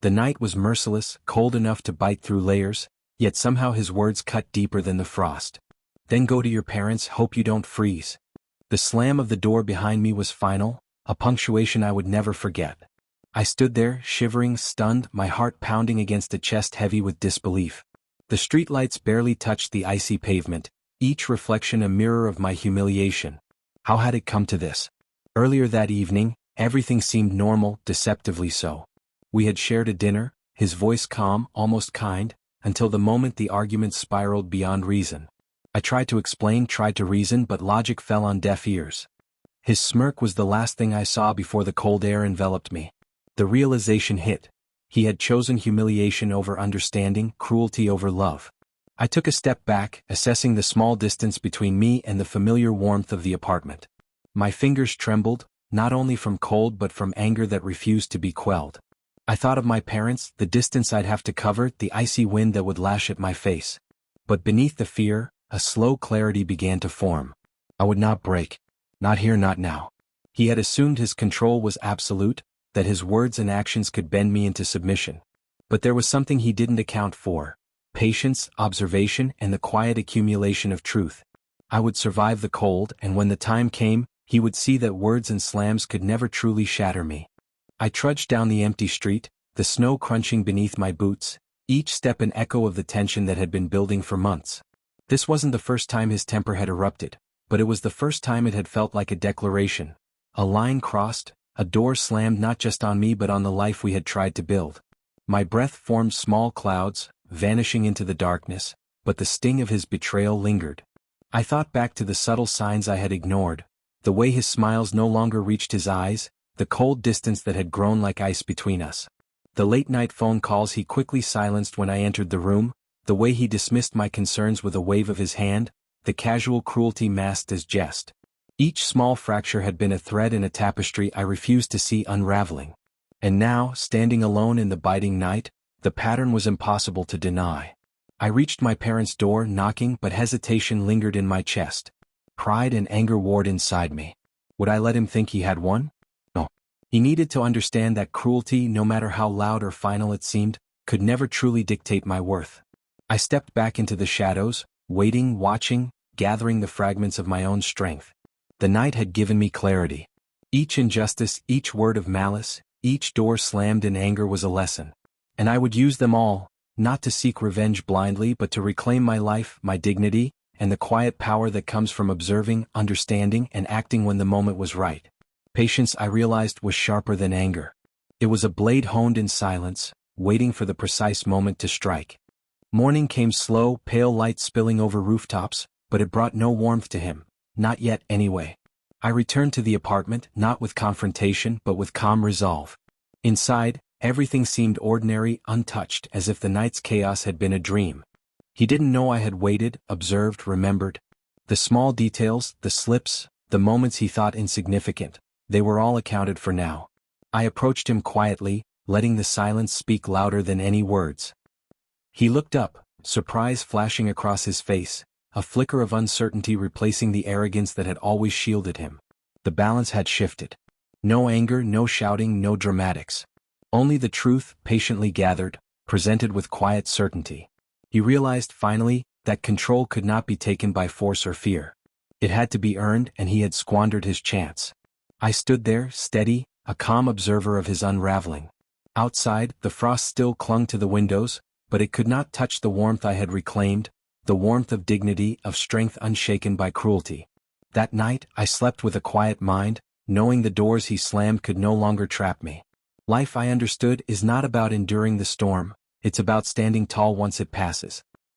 The night was merciless, cold enough to bite through layers, yet somehow his words cut deeper than the frost. Then go to your parents, hope you don't freeze. The slam of the door behind me was final, a punctuation I would never forget. I stood there, shivering, stunned, my heart pounding against a chest heavy with disbelief. The streetlights barely touched the icy pavement, each reflection a mirror of my humiliation. How had it come to this? Earlier that evening, everything seemed normal, deceptively so. We had shared a dinner, his voice calm, almost kind, until the moment the argument spiraled beyond reason. I tried to explain, tried to reason, but logic fell on deaf ears. His smirk was the last thing I saw before the cold air enveloped me. The realization hit. He had chosen humiliation over understanding, cruelty over love. I took a step back, assessing the small distance between me and the familiar warmth of the apartment. My fingers trembled, not only from cold but from anger that refused to be quelled. I thought of my parents, the distance I'd have to cover, the icy wind that would lash at my face. But beneath the fear, a slow clarity began to form. I would not break. Not here, not now. He had assumed his control was absolute, that his words and actions could bend me into submission. But there was something he didn't account for: patience, observation, and the quiet accumulation of truth. I would survive the cold, and when the time came, he would see that words and slams could never truly shatter me. I trudged down the empty street, the snow crunching beneath my boots, each step an echo of the tension that had been building for months. This wasn't the first time his temper had erupted, but it was the first time it had felt like a declaration. A line crossed, a door slammed not just on me but on the life we had tried to build. My breath formed small clouds, vanishing into the darkness, but the sting of his betrayal lingered. I thought back to the subtle signs I had ignored, the way his smiles no longer reached his eyes, the cold distance that had grown like ice between us. The late-night phone calls he quickly silenced when I entered the room, the way he dismissed my concerns with a wave of his hand, the casual cruelty masked as jest. Each small fracture had been a thread in a tapestry I refused to see unraveling. And now, standing alone in the biting night, the pattern was impossible to deny. I reached my parents' door, knocking, but hesitation lingered in my chest. Pride and anger warred inside me. Would I let him think he had won? No. He needed to understand that cruelty, no matter how loud or final it seemed, could never truly dictate my worth. I stepped back into the shadows, waiting, watching, gathering the fragments of my own strength. The night had given me clarity. Each injustice, each word of malice, each door slammed in anger was a lesson. And I would use them all, not to seek revenge blindly but to reclaim my life, my dignity, and the quiet power that comes from observing, understanding, and acting when the moment was right. Patience, I realized, was sharper than anger. It was a blade honed in silence, waiting for the precise moment to strike. Morning came slow, pale light spilling over rooftops, but it brought no warmth to him. Not yet, anyway. I returned to the apartment, not with confrontation but with calm resolve. Inside, everything seemed ordinary, untouched, as if the night's chaos had been a dream. He didn't know I had waited, observed, remembered. The small details, the slips, the moments he thought insignificant, they were all accounted for now. I approached him quietly, letting the silence speak louder than any words. He looked up, surprise flashing across his face, a flicker of uncertainty replacing the arrogance that had always shielded him. The balance had shifted. No anger, no shouting, no dramatics. Only the truth, patiently gathered, presented with quiet certainty. He realized finally that control could not be taken by force or fear. It had to be earned, and he had squandered his chance. I stood there, steady, a calm observer of his unraveling. Outside, the frost still clung to the windows, but it could not touch the warmth I had reclaimed, the warmth of dignity, of strength unshaken by cruelty. That night, I slept with a quiet mind, knowing the doors he slammed could no longer trap me. Life, I understood, is not about enduring the storm, it's about standing tall once it passes.